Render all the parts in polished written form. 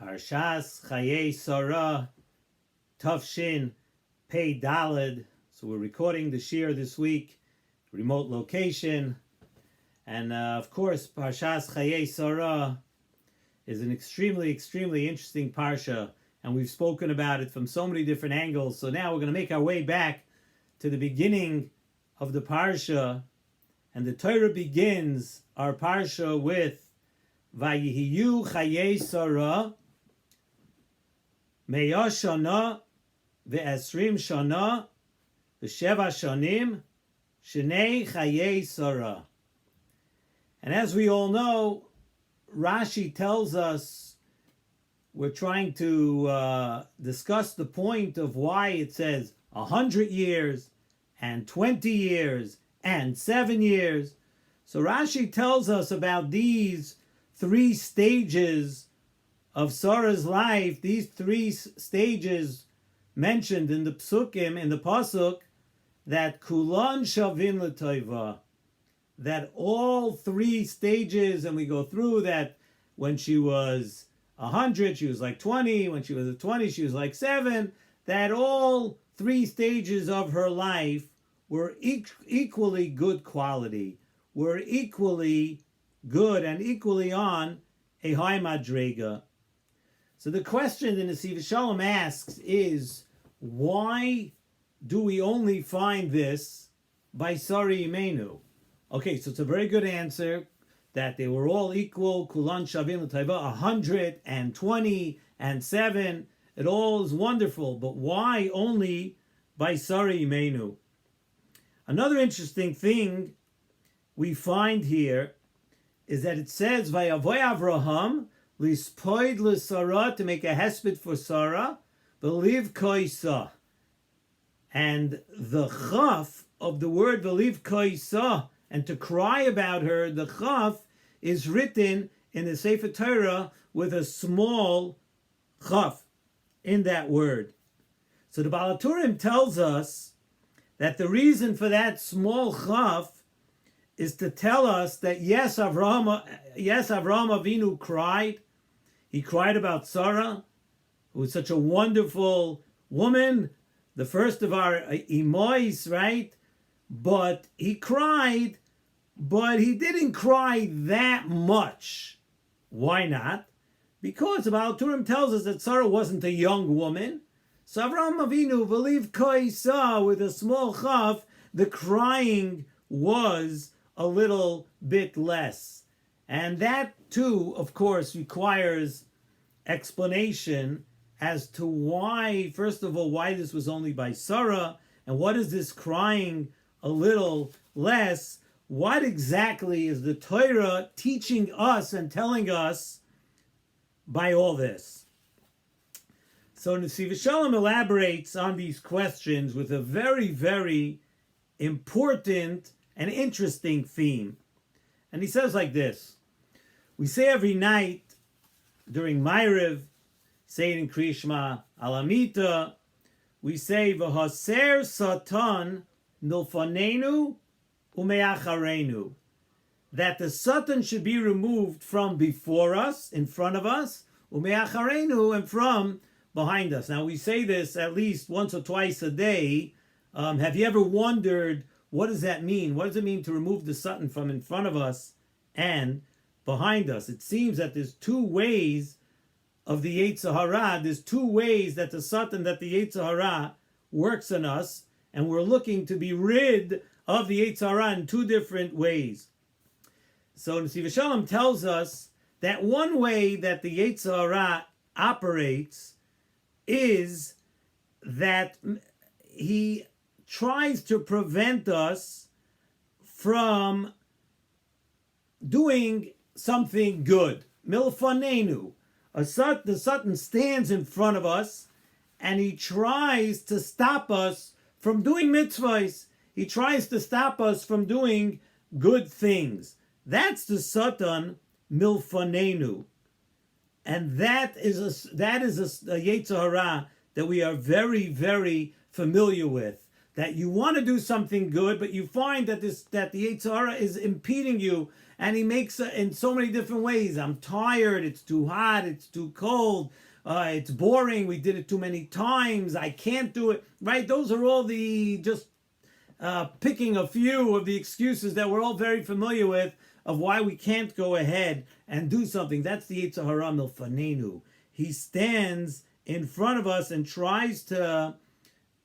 S.S.S.S Chayei Sarah Tafshin Pei Daled. So we're recording the shir this week, remote location, and of course, S.S.S Chayei Sarah is an extremely interesting parsha, and we've spoken about it from so many different angles. So now we're going to make our way back to the beginning of the parsha, and the Torah begins our parsha with Vayihiyu Chayei Sarah Meya Shana ve'esrim Shana ve'sheva Shanim Shnei Chayei Sarah. And as we all know, Rashi tells us, we're trying to discuss the point of why it says 100 years and 20 years and 7 years. So Rashi tells us about these three stages of Sarah's life, these three stages mentioned in the psukim, in the pasuk, that kulan shavin l'toiva, that all three stages, and we go through that when she was 100, she was like 20, when she was 20, she was like 7, that all three stages of her life were equally good quality, were equally good and equally on a high madrega. So the question the Nesivos Shalom asks is, why do we only find this by Sarah Imenu? Okay, so it's a very good answer that they were all equal, kulan shavim l'taiva, 120 and 7. It all is wonderful, but why only by Sarah Imenu? Another interesting thing we find here is that it says, Vayavoy Avraham lispoid l'Sarah, to make a hesped for Sarah, v'liv koisa. And the chaf of the word v'liv koisa, and to cry about her, the chaf is written in the Sefer Torah with a small chaf in that word. So the Baal HaTurim tells us that the reason for that small chaf is to tell us that yes, Avraham Avinu cried. He cried about Sarah, who was such a wonderful woman, the first of our imois, right? But he cried, but he didn't cry that much. Why not? Because the Baal HaTurim tells us that Sarah wasn't a young woman. So Avraham Avinu, v'liv koisa, with a small chaf, the crying was a little bit less. And that too, of course, requires explanation as to why, first of all, why this was only by Sarah, and what is this crying a little less? What exactly is the Torah teaching us and telling us by all this? So Nesivos Shalom elaborates on these questions with a very important and interesting theme. And he says like this: we say every night during Ma'ariv, say it in Krishma Alamita, we say V'haser Satan Milfanenu Umeacharenu, that the Satan should be removed from before us, in front of us, Umeacharenu, and from behind us. Now we say this at least once or twice a day. Have you ever wondered, what does that mean? What does it mean to remove the Satan from in front of us and behind us? It seems that there's two ways of the Yetzer Hara. There's two ways that the Satan, that the Yetzer Hara works on us, and we're looking to be rid of the Yetzer Hara in two different ways. So Nesivos Shalom tells us that one way that the Yetzer Hara operates is that he tries to prevent us from doing something good. Milfanenu. The Satan stands in front of us and he tries to stop us from doing mitzvahs. He tries to stop us from doing good things. That's the Satan milfanenu. And that is a Yetzer Hara that we are very familiar with. That you want to do something good, but you find that the Yetzer Hara is impeding you and he makes in so many different ways. I'm tired, it's too hot, it's too cold, it's boring, we did it too many times, I can't do it, right? Those are all the, just picking a few of the excuses that we're all very familiar with of why we can't go ahead and do something. That's the Yetzer Hara milfanenu. He stands in front of us and tries to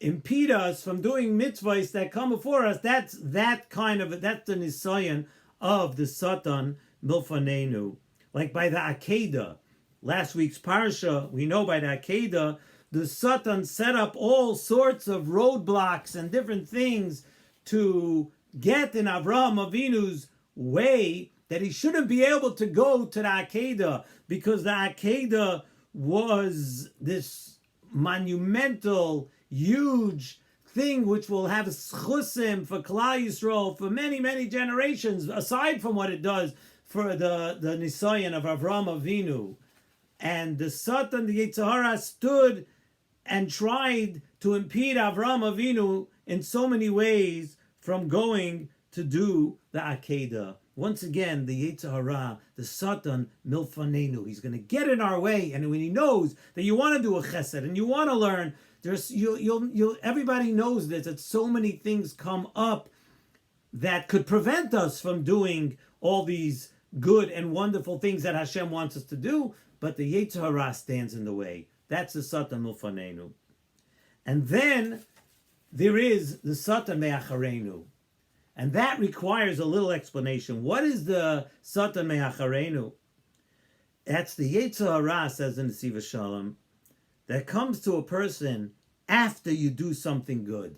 impede us from doing mitzvahs that come before us. That's the nisayon of the Satan milfanenu. Like by the Akedah, last week's parsha, we know by the Akedah, the Satan set up all sorts of roadblocks and different things to get in Avraham Avinu's way, that he shouldn't be able to go to the Akedah, because the Akedah was this monumental, huge thing which will have schusim for Klal Yisrael for many, many generations, aside from what it does for the nisayon of Avraham Avinu. And the Satan, the Yetzer Hara, stood and tried to impede Avraham Avinu in so many ways from going to do the Akedah. Once again, the Yetzer Hara, the Satan milfanenu, he's going to get in our way. And when he knows that you want to do a chesed and you want to learn, everybody knows this, that so many things come up that could prevent us from doing all these good and wonderful things that Hashem wants us to do, but the Yetzer Hara stands in the way. That's the Satan milfanenu. And then there is the Satan me'acharenu. And that requires a little explanation. What is the Satan me'acharenu? That's the Yetzer Hara, says in Nesivos Shalom, that comes to a person after you do something good,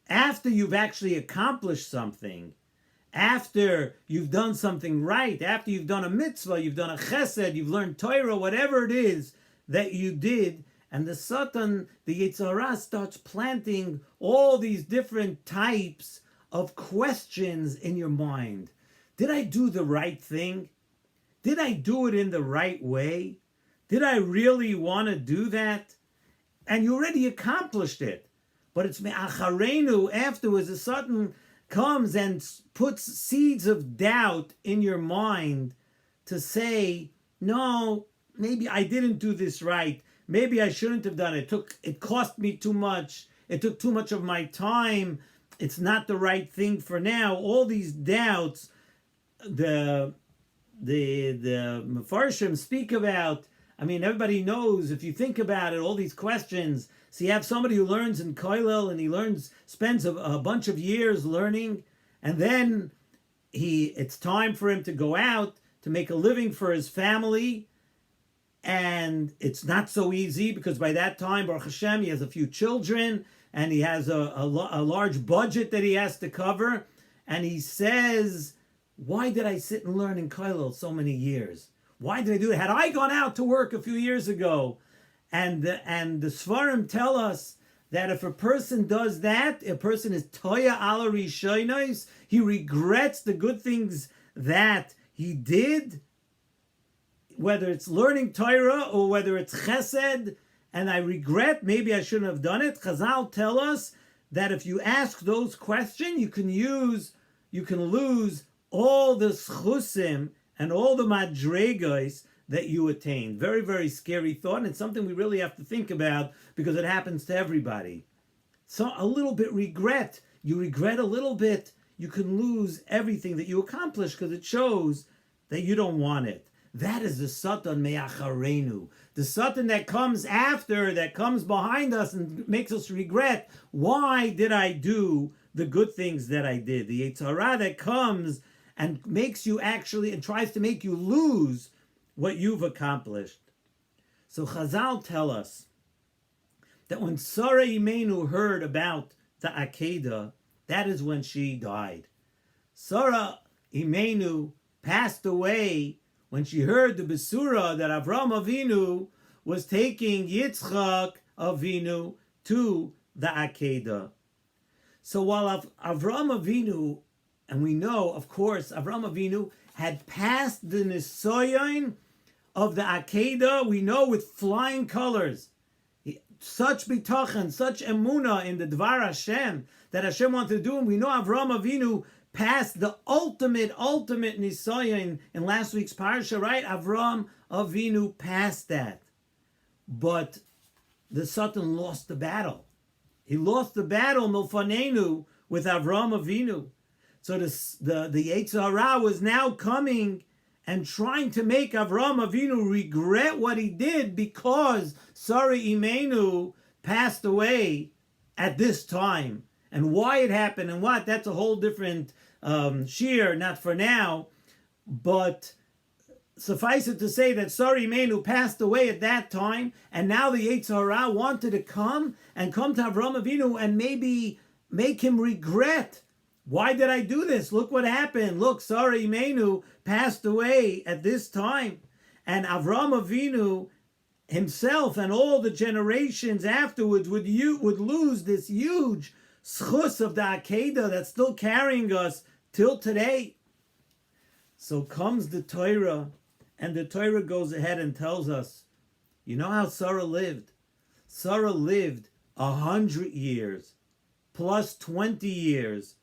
after you've actually accomplished something, after you've done something right, after you've done a mitzvah, you've done a chesed, you've learned Torah, whatever it is that you did, and the Satan, the Yetzer Hara, starts planting all these different types of questions in your mind. Did I do the right thing? Did I do it in the right way? Did I really want to do that? And you already accomplished it. But it's me'acharenu, afterwards, the Satan comes and puts seeds of doubt in your mind to say, no, maybe I didn't do this right. Maybe I shouldn't have done it. It cost me too much. It took too much of my time. It's not the right thing for now. All these doubts, the Mefarshim speak about. I mean, everybody knows, if you think about it, all these questions. So you have somebody who learns in Koilel, and he spends a bunch of years learning, and then it's time for him to go out to make a living for his family. And it's not so easy, because by that time, Baruch Hashem, he has a few children, and he has a large budget that he has to cover. And he says, why did I sit and learn in Koilel so many years? Why did I do it? Had I gone out to work a few years ago? And the Sfarim tell us that if a person does that, a person is toya ala rishonos, he regrets the good things that he did, whether it's learning Torah or whether it's chesed, and I regret, maybe I shouldn't have done it. Chazal tell us that if you ask those questions, you can lose all the schusim and all the madregos that you attained. Very, very scary thought, and it's something we really have to think about, because it happens to everybody. So a little bit regret. You regret a little bit, you can lose everything that you accomplished, because it shows that you don't want it. That is the Satan me'acharenu. The Satan that comes after, that comes behind us and makes us regret, why did I do the good things that I did? The Yetzer Hara that comes and makes you actually, and tries to make you lose what you've accomplished. So Chazal tell us that when Sarah Imenu heard about the Akedah, that is when she died. Sarah Imenu passed away when she heard the Besura that Avraham Avinu was taking Yitzchak Avinu to the Akedah. So while Avraham Avinu, and we know, of course, Avraham Avinu had passed the Nisayon of the Akedah, we know, with flying colors. Such bitachon, such emuna in the Dvar Hashem that Hashem wanted to do, and we know Avraham Avinu passed the ultimate nisayon in last week's parsha, right? Avram Avinu passed that. But the Satan lost the battle. He lost the battle, milfanenu, with Avram Avinu. So the Yetzer Hara was now coming and trying to make Avram Avinu regret what he did because Sarah Imenu passed away at this time. And why it happened and what, that's a whole different shir, not for now. But suffice it to say that Sarah Imenu passed away at that time, and now the Yetzer Hara wanted to come to Avram Avinu and maybe make him regret. Why did I do this? Look what happened. Look, Sarah Imenu passed away at this time. And Avram Avinu himself and all the generations afterwards would lose this huge schus of the Akedah that's still carrying us till today. So comes the Torah, and the Torah goes ahead and tells us, you know how Sarah lived? Sarah lived 100 years, plus 20 years,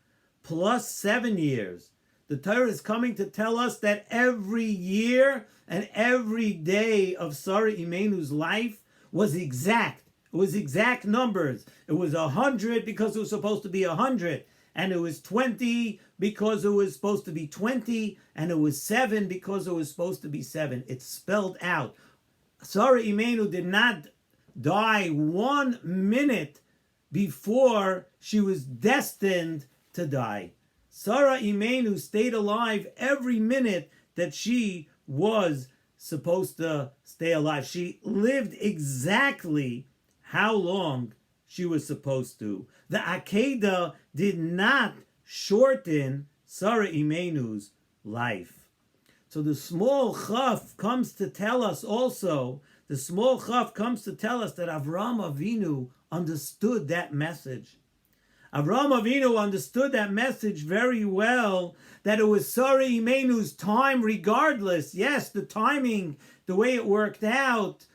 plus 7 years. The Torah is coming to tell us that every year and every day of Sarah Imenu's life was exact. It was exact numbers. It was 100 because it was supposed to be 100. And it was 20 because it was supposed to be 20. And it was 7 because it was supposed to be 7. It's spelled out. Sarah Imenu did not die 1 minute before she was destined to die. Sarah Imenu stayed alive every minute that she was supposed to stay alive. She lived exactly how long she was supposed to. The Akedah did not shorten Sarah Imenu's life. So the small chaf comes to tell us also, that Avram Avinu understood that message. Avram Avinu understood that message very well, that it was Sarah Imenu's time regardless. Yes, the timing, the way it worked out,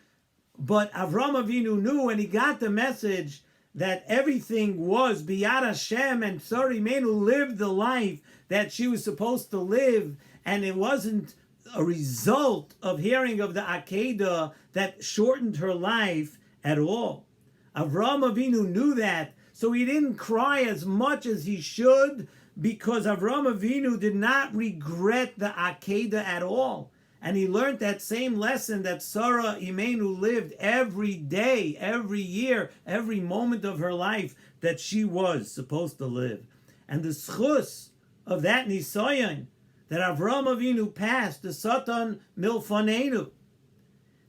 but Avram Avinu knew when he got the message that everything was Biyad Hashem, and Sarah Imenu lived the life that she was supposed to live, and it wasn't a result of hearing of the Akedah that shortened her life at all. Avram Avinu knew that, so he didn't cry as much as he should, because Avram Avinu did not regret the Akedah at all. And he learned that same lesson that Sarah Imenu lived every day, every year, every moment of her life that she was supposed to live. And the schus of that nisayon that Avram Avinu passed, the Satan milfanenu,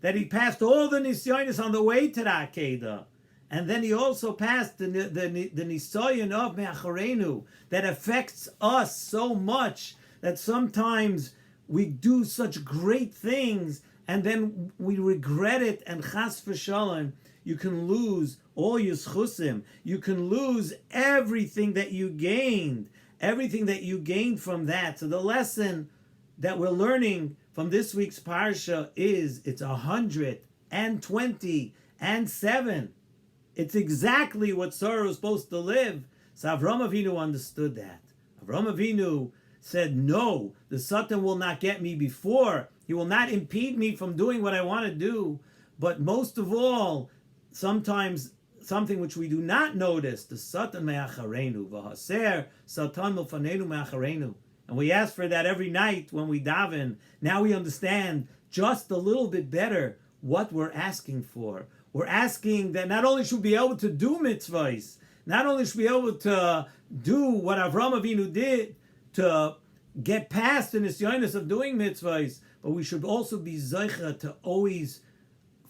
that he passed all the nisayonis on the way to the Akedah. And then he also passed the nisayon of me'acharenu that affects us so much that sometimes we do such great things and then we regret it, and chas v'shalom, you can lose all your schusim. You can lose everything that you gained from that. So the lesson that we're learning from this week's parsha is it's 120 and 7. It's exactly what Sarah was supposed to live. So Avram Avinu understood that. Avram Avinu said, no, the Satan will not get me before. He will not impede me from doing what I want to do. But most of all, sometimes something which we do not notice, the Satan me'acharenu, v'haser Satan milfanenu me'acharenu. And we ask for that every night when we daven. Now we understand just a little bit better what we're asking for. We're asking that not only should we be able to do mitzvahs, not only should we be able to do what Avram Avinu did, to get past the nisyonis of doing mitzvahs, but we should also be zeicha to always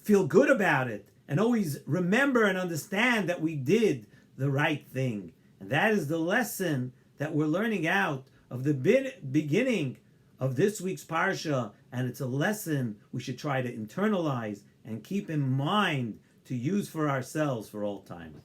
feel good about it and always remember and understand that we did the right thing. And that is the lesson that we're learning out of the beginning of this week's parsha, and it's a lesson we should try to internalize and keep in mind to use for ourselves for all time.